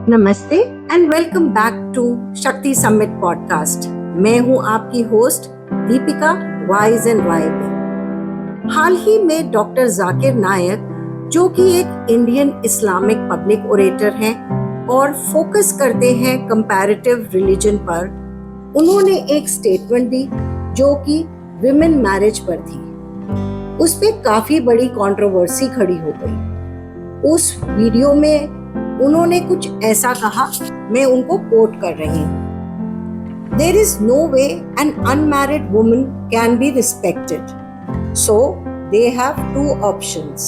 नमस्ते and welcome back to Shakti summit podcast. मैं हूं आपकी host Deepika wise and vibe. हाल ही में डॉक्टर जाकिर नायक, जो कि एक इंडियन इस्लामिक पब्लिक ओरेटर हैं और फोकस करते हैं कंपैरेटिव रिलीजन पर, उन्होंने एक स्टेटमेंट दी जो कि विमेन मैरिज पर थी। उस पे काफी बड़ी कंट्रोवर्सी खड़ी हो गई। उस वीडियो में उन्होंने कुछ ऐसा कहा, मैं उनको कोट कर रही हूँ। There is no way an unmarried woman can be respected. So they have two options.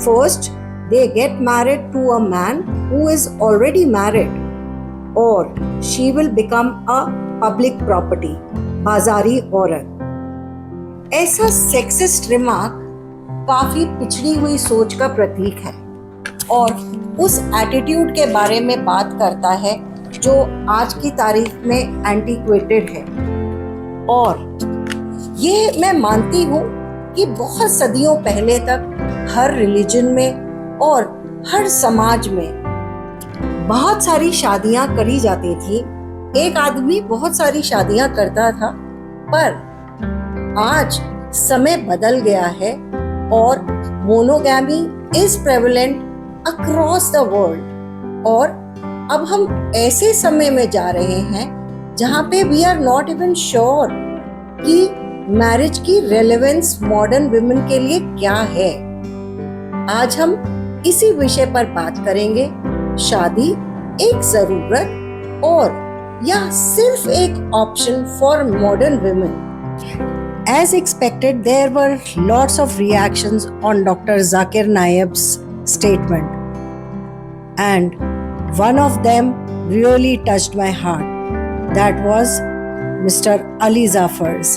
First, they get married to a man who is already married, or she will become a public property, बाजारी औरत। ऐसा sexist remark काफी पिछड़ी हुई सोच का प्रतीक है और उस एटीट्यूड के बारे में बात करता है जो आज की तारीख में एंटीक्वेटेड है। और ये मैं मानती हूँ कि बहुत सदियों पहले तक हर रिलीजन में और हर समाज में बहुत सारी शादियाँ करी जाती थी। एक आदमी बहुत सारी शादियाँ करता था, पर आज समय बदल गया है और monogamy is prevalent across the world. और अब हम ऐसे समय में जा रहे हैं जहाँ पे we are not even sure कि मैरिज की रेलेवेंस मॉडर्न वुमेन के लिए क्या है। आज हम इसी विषय पर बात करेंगे। शादी एक जरूरत और या सिर्फ एक option for modern women. As expected, there were lots of reactions on Dr. Zakir Naik's statement, and one of them really touched my heart. That was Mr. Ali Zafar's.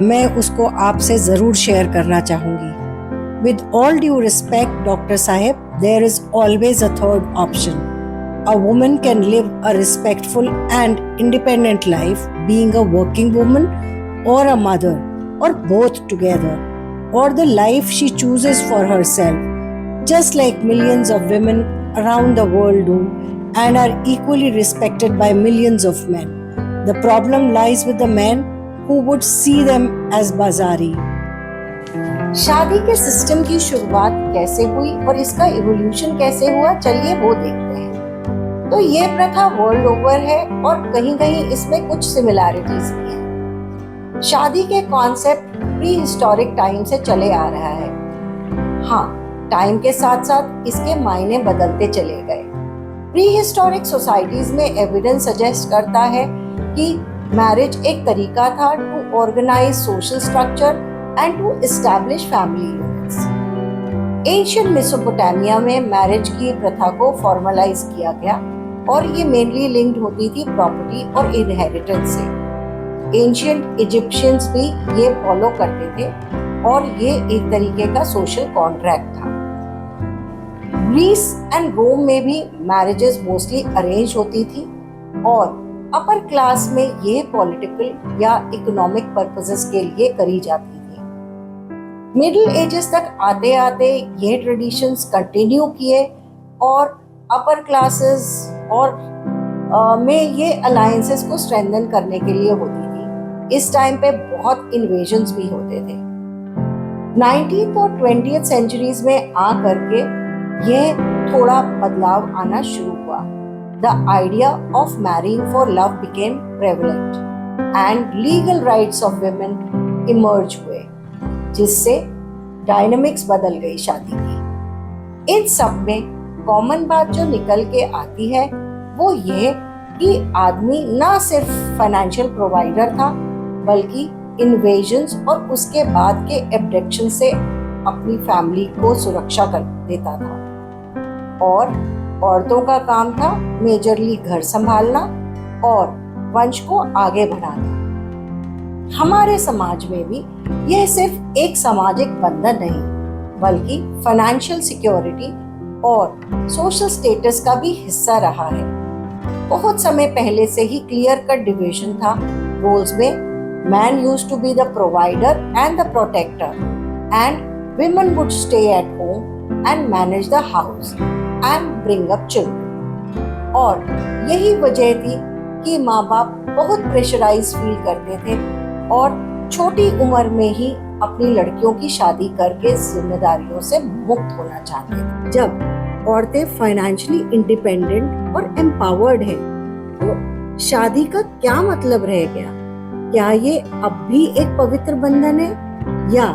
मैं उसको आपसे ज़रूर शेयर करना चाहूँगी। With all due respect, Dr. Sahib, there is always a third option. A woman can live a respectful and independent life, being a working woman or a mother, or both together, or the life she chooses for herself, just like millions of women around the world do and are equally respected by millions of men. The problem lies with the men who would see them as bazari. शादी के system की शुरुआत कैसे हुई और इसका evolution कैसे हुआ, चलिए वो देखते हैं। तो ये प्रथा वर्ल्ड ओवर है और कहीं-कहीं इसमें कुछ सिमिलैरिटीज भी हैं। शादी के कॉन्सेप्ट प्री हिस्टोरिक टाइम से चले आ रहा है। हाँ, टाइम के साथ साथ इसके मायने बदलते चले गए। प्री हिस्टोरिक सोसाइटीज में एविडेंस सजेस्ट करता है कि मैरिज एक तरीका था to organise social structure and to establish family units. Ancient Mesopotamia में मैरिज की प्रथा को फॉर्मलाइज किया गया और ये मेनली लिंक्ड होती थी प्रॉपर्टी और इनहेरिटेंस से। एंशिएंट इजिप्शियंस भी ये फॉलो करते थे और ये एक तरीके का सोशल कॉन्ट्रैक्ट था। ग्रीस एंड रोम में भी मैरिजेस मोस्टली अरेंज होती थी और अपर क्लास में ये पॉलिटिकल या इकोनॉमिक पर्पसेस के लिए करी जाती थी। मिडिल एजेस तक आते आते ये ट्रेडिशंस कंटिन्यू किए और अपर क्लासेस और में ये अलायंसेस को स्ट्रेंथन करने के लिए होती थी। इस टाइम पे बहुत इन्वेजन्स भी होते थे। 19th और 20th सेंचुरीज में आ करके यह थोड़ा बदलाव आना शुरू हुआ। The idea of marrying for love became prevalent and legal rights of women emerge हुए, जिससे डायनामिक्स बदल गई शादी की। इन सब में कॉमन बात जो निकल के आती है वो ये कि आदमी ना सिर्फ फाइनेंशियल प्रोवाइडर था बल्कि इन्वेजन्स और उसके बाद के एब्डक्शन से अपनी फैमिली को सुरक्षा कर देता था। और औरतों का काम था मेजरली घर संभालना और वंश को आगे बढ़ाना। हमारे समाज में भी यह सिर्फ एक सामाजिक बंधन नहीं बल्कि फाइनेंशियल सिक्योरिटी और सोशल स्टेटस का भी हिस्सा रहा है। बहुत समय पहले से ही क्लियर कट डिवीजन था रोल्स में। Man used to be the provider and the protector and women would stay at home and manage the house and bring up children. और यही वजह थी कि माँ बाप बहुत प्रेशराइज फील करते थे और छोटी उम्र में ही अपनी लड़कियों की शादी करके जिम्मेदारियों से मुक्त होना चाहते थे। जब औरतें फाइनेंशियली इंडिपेंडेंट और एम्पावर्ड हैं, तो शादी का क्या मतलब रह गया? क्या ये अब भी एक पवित्र बंधन है या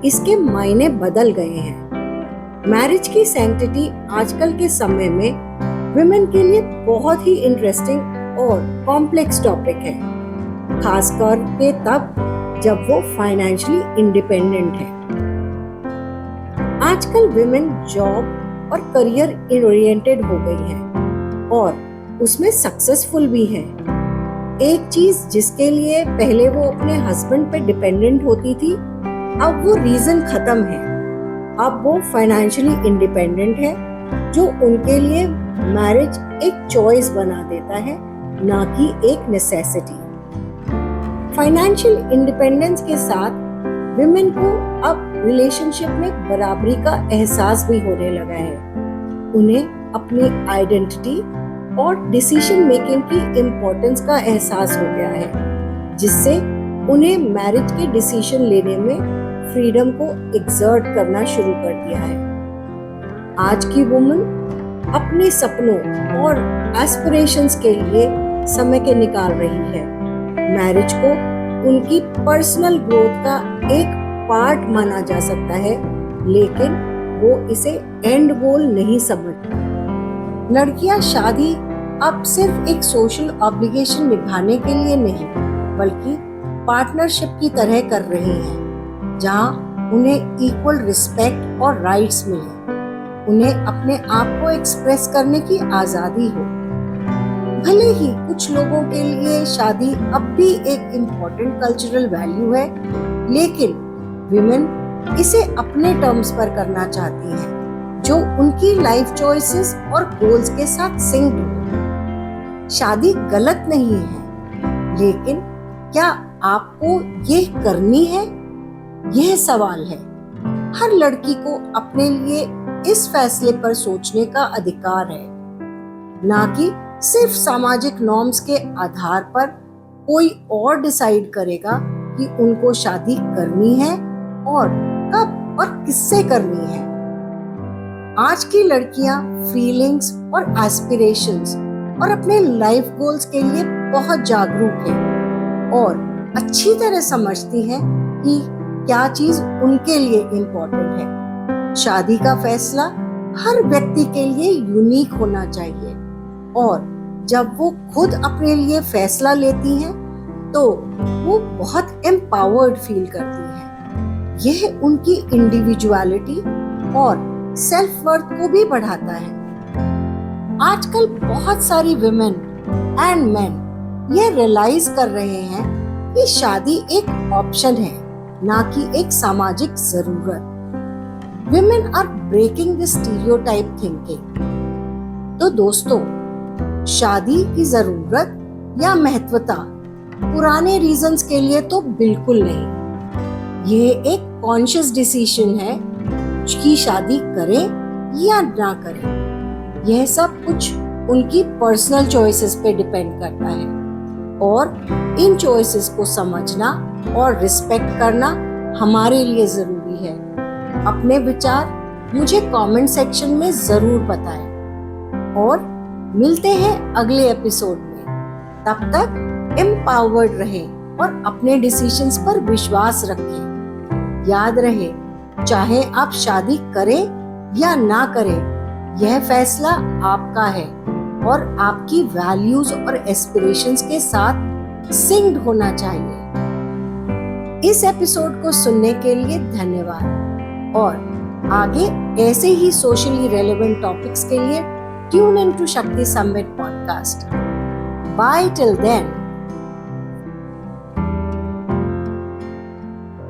इसके मायने बदल गए हैं? मैरिज की सैंक्टिटी आजकल के समय में विमेन के लिए बहुत ही इंटरेस्टिंग और कॉम्प्लेक्स टॉपिक है, खासकर के तब जब वो फाइनेंशियली इंडिपेंडेंट है। आजकल विमेन जॉब और करियर ओरिएंटेड हो गई है और उसमें सक्सेसफुल भी है। एक चीज जिसके लिए पहले वो अपने हस्बैंड पे डिपेंडेंट होती थी, अब वो रीजन खत्म है। अब वो फाइनेंशियली इंडिपेंडेंट है, जो उनके लिए मैरिज एक चॉइस बना देता है, ना कि एक नेसेसिटी। फाइनेंशियल इंडिपेंडेंस के साथ विमेन को अब रिलेशनशिप में बराबरी का एहसास भी होने लगा है। उन्हें अपनी आइडेंटिटी और डिसीजन मेकिंग की इम्पोर्टेंस का एहसास हो गया है, जिससे उन्हें मैरिज के डिसीजन लेने में फ्रीडम को एक्सर्ट करना शुरू कर दिया है। आज की वुमन अपने सपनों और एस्पिरेशंस के लिए समय के निकाल रही है। मैरिज को उनकी पर्सनल ग्रोथ का एक पार्ट माना जा सकता है, लेकिन वो इसे एंड गोल नहीं समझती। लड़कियां शादी अब सिर्फ एक सोशल ऑब्लिगेशन निभाने के लिए नहीं, बल्कि पार्टनरशिप की तरह कर रही हैं, जहां उन्हें इक्वल रिस्पेक्ट और राइट्स मिले, उन्हें अपने आप को एक्सप्रेस करने की आजादी हो। भले ही कुछ लोगों के लिए शादी अब भी एक इम्पोर्टेंट कल्चरल वैल्यू है, लेकिन विमेन इसे अपने टर्म्स पर करना चाहती हैं, जो उनकी लाइफ चॉइसेस और गोल्स के साथ सिंक्ड हो। शादी गलत नहीं है, लेकिन क्या आपको ये करनी है? यह सवाल है। हर लड़की को अपने लिए इस फैसले पर सोचने का अधिकार है, ना कि सिर्फ सामाजिक नॉर्म्स के आधार पर कोई और डिसाइड करेगा कि उनको शादी करनी है और कब और किससे करनी है। आज की लड़कियां फीलिंग्स और एस्पिरेशंस और अपने लाइफ गोल्स के लिए बहुत जागरूक हैं और अच्छी तरह समझती हैं कि क्या चीज उनके लिए इम्पोर्टेंट है। शादी का फैसला हर व्यक्ति के लिए यूनिक होना चाहिए और जब वो खुद अपने लिए फैसला लेती हैं, तो वो बहुत एम्पावर्ड फील करती हैं। यह उनकी इंडिविजुअलिटी और सेल्फ वर्थ को भी बढ़ाता है। आजकल बहुत सारी विमेन एंड मेन ये रियलाइज कर रहे हैं कि शादी एक ऑप्शन है, ना कि एक सामाजिक जरूरत। Women are breaking this stereotype thinking। तो दोस्तों, शादी की जरूरत या महत्वता पुराने रीजंस के लिए तो बिल्कुल नहीं। यह एक कॉन्शियस डिसीजन है कि शादी करें या ना करें। यह सब कुछ उनकी पर्सनल चॉइसेस पे डिपेंड करता है और इन चॉइसेस को समझना और रिस्पेक्ट करना हमारे लिए जरूरी है। अपने विचार मुझे कमेंट सेक्शन में जरूर बताएं और मिलते हैं अगले एपिसोड में। तब तक एम्पावर्ड रहें और अपने डिसीजंस पर विश्वास रखें। याद रहे, चाहे आप शादी करें या ना करें, यह फैसला आपका है और आपकी वैल्यूज और एस्पिरेशंस के साथ सिंक्ड होना चाहिए। इस एपिसोड को सुनने के लिए धन्यवाद और आगे ऐसे ही सोशली रेलेवेंट टॉपिक्स के लिए tune in to Shakti summit podcast. Bye till then.